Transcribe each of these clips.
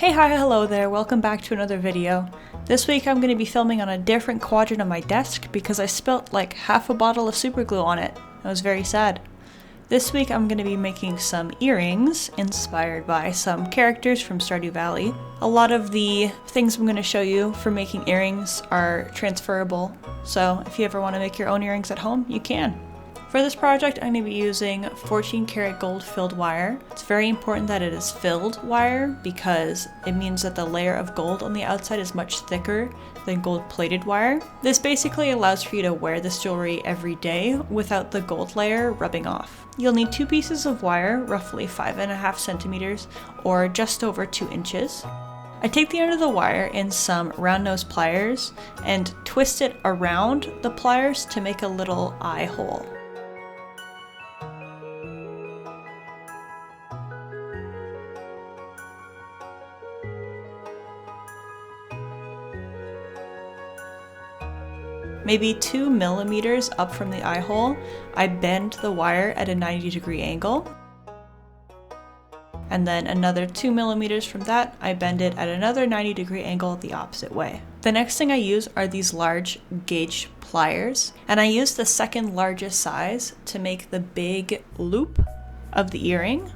Hey, hi, hello there, welcome back to another video. This week I'm going to be filming on a different quadrant of my desk because I spilt like half a bottle of super glue on it. I was very sad. This week I'm going to be making some earrings inspired by some characters from Stardew Valley. A lot of the things I'm going to show you for making earrings are transferable, so if you ever want to make your own earrings at home, you can. For this project, I'm going to be using 14 karat gold filled wire. It's very important that it is filled wire because it means that the layer of gold on the outside is much thicker than gold plated wire. This basically allows for you to wear this jewelry every day without the gold layer rubbing off. You'll need 2 pieces of wire, roughly 5.5 centimeters or just over 2 inches. I take the end of the wire in some round nose pliers and twist it around the pliers to make a little eye hole. Maybe 2 millimeters up from the eye hole, I bend the wire at a 90-degree angle. And then another 2 millimeters from that, I bend it at another 90-degree angle the opposite way. The next thing I use are these large gauge pliers, and I use the second largest size to make the big loop of the earring.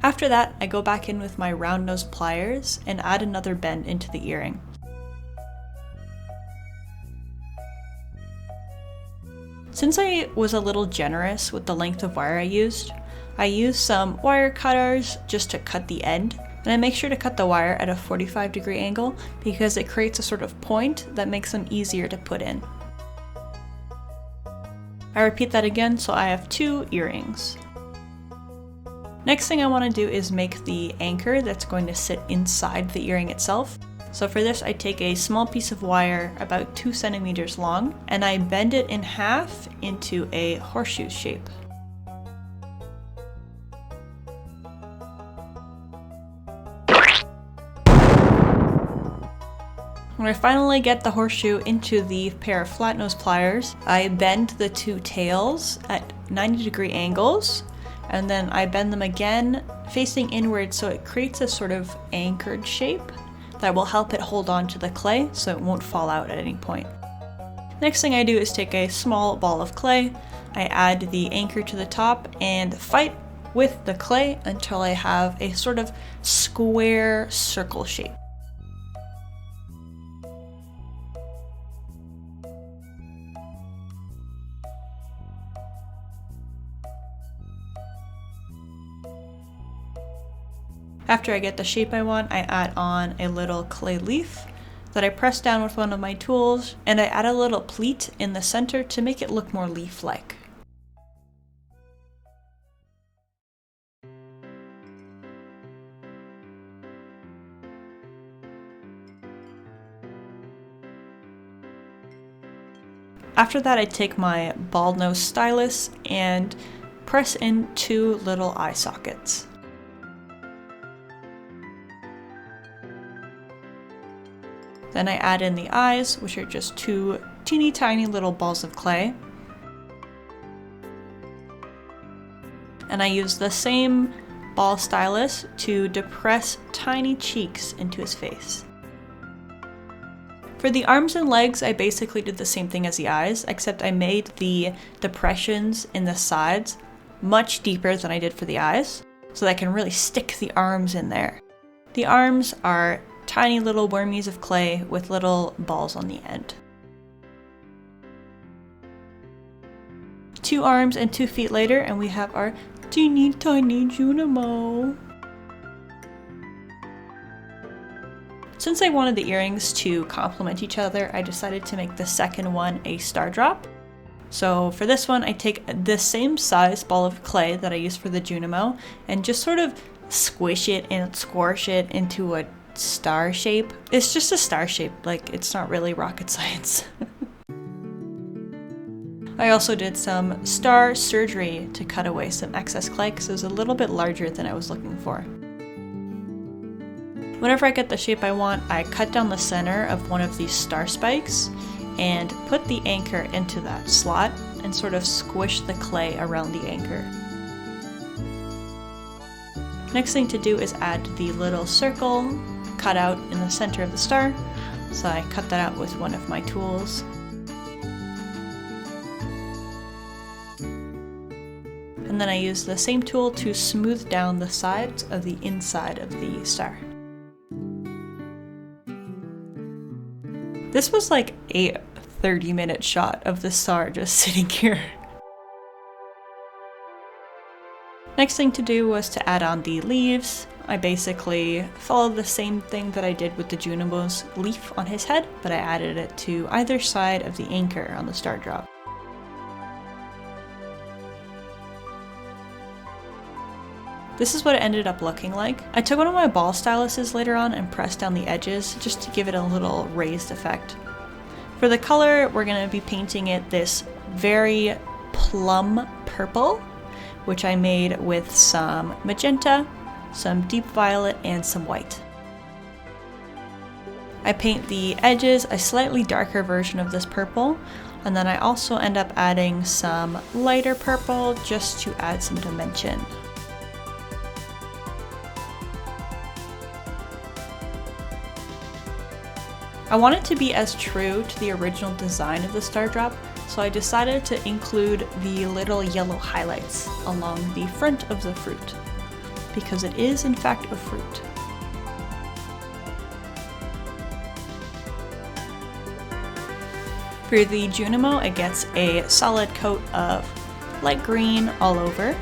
After that, I go back in with my round nose pliers and add another bend into the earring. Since I was a little generous with the length of wire I used some wire cutters just to cut the end, and I make sure to cut the wire at a 45-degree angle because it creates a sort of point that makes them easier to put in. I repeat that again so I have 2 earrings. Next thing I want to do is make the anchor that's going to sit inside the earring itself. So for this, I take a small piece of wire about 2 centimeters long and I bend it in half into a horseshoe shape. When I finally get the horseshoe into the pair of flat nose pliers, I bend the 2 tails at 90-degree angles, and then I bend them again facing inward so it creates a sort of anchored shape that will help it hold on to the clay so it won't fall out at any point. Next thing I do is take a small ball of clay, I add the anchor to the top and fight with the clay until I have a sort of square circle shape. After I get the shape I want, I add on a little clay leaf that I press down with one of my tools, and I add a little pleat in the center to make it look more leaf-like. After that, I take my ball nose stylus and press in 2 little eye sockets. Then I add in the eyes, which are just 2 teeny tiny little balls of clay. And I use the same ball stylus to depress tiny cheeks into his face. For the arms and legs, I basically did the same thing as the eyes, except I made the depressions in the sides much deeper than I did for the eyes, so that I can really stick the arms in there. The arms are tiny little wormies of clay with little balls on the end. 2 arms and 2 feet later, and we have our teeny tiny Junimo. Since I wanted the earrings to complement each other, I decided to make the second one a Stardrop. So for this one, I take the same size ball of clay that I used for the Junimo and just sort of squish it and squish it into a star shape. It's just a star shape, like it's not really rocket science. I also did some star surgery to cut away some excess clay because it was a little bit larger than I was looking for. Whenever I get the shape I want, I cut down the center of one of these star spikes and put the anchor into that slot and sort of squish the clay around the anchor. Next thing to do is add the little circle cut out in the center of the star. So I cut that out with one of my tools. And then I use the same tool to smooth down the sides of the inside of the star. This was like a 30-minute shot of the star just sitting here. Next thing to do was to add on the leaves. I basically followed the same thing that I did with the Junimo's leaf on his head, but I added it to either side of the anchor on the Stardrop. This is what it ended up looking like. I took one of my ball styluses later on and pressed down the edges just to give it a little raised effect. For the color, we're going to be painting it this very plum purple, which I made with some magenta, some deep violet, and some white. I paint the edges a slightly darker version of this purple, and then I also end up adding some lighter purple just to add some dimension. I wanted to be as true to the original design of the Stardrop, so I decided to include the little yellow highlights along the front of the fruit, because it is in fact a fruit. For the Junimo, it gets a solid coat of light green all over.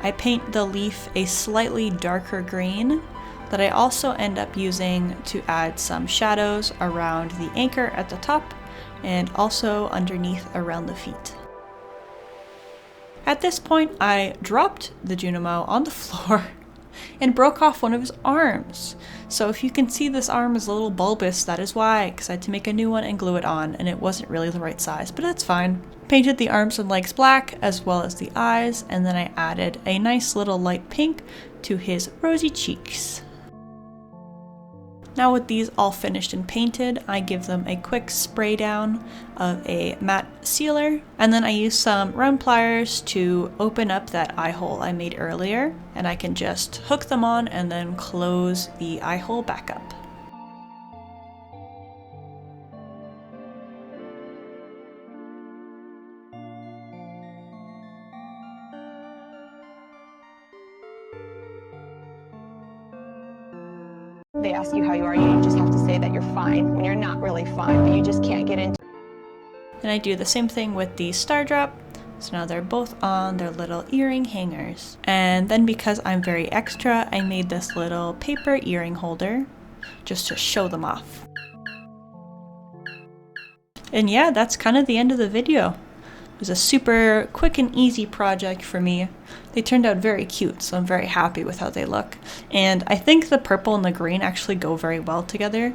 I paint the leaf a slightly darker green that I also end up using to add some shadows around the anchor at the top and also underneath around the feet. At this point, I dropped the Junimo on the floor and broke off one of his arms. So if you can see this arm is a little bulbous, that is why, because I had to make a new one and glue it on, and it wasn't really the right size, but that's fine. Painted the arms and legs black, as well as the eyes, and then I added a nice little light pink to his rosy cheeks. Now with these all finished and painted, I give them a quick spray down of a matte sealer, and then I use some round pliers to open up that eye hole I made earlier, and I can just hook them on and then close the eye hole back up. They ask you how you are, you just have to say that you're fine when you're not really fine, but you just can't get into. And I do the same thing with the Stardrop. So now they're both on their little earring hangers. And then because I'm very extra, I made this little paper earring holder just to show them off. And yeah, that's kind of the end of the video. It was a super quick and easy project for me. They turned out very cute, so I'm very happy with how they look. And I think the purple and the green actually go very well together.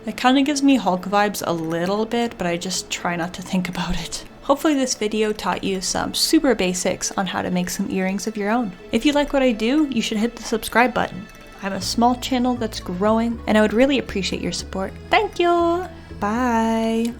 It kind of gives me Hulk vibes a little bit, but I just try not to think about it. Hopefully this video taught you some super basics on how to make some earrings of your own. If you like what I do, you should hit the subscribe button. I'm a small channel that's growing, and I would really appreciate your support. Thank you! Bye!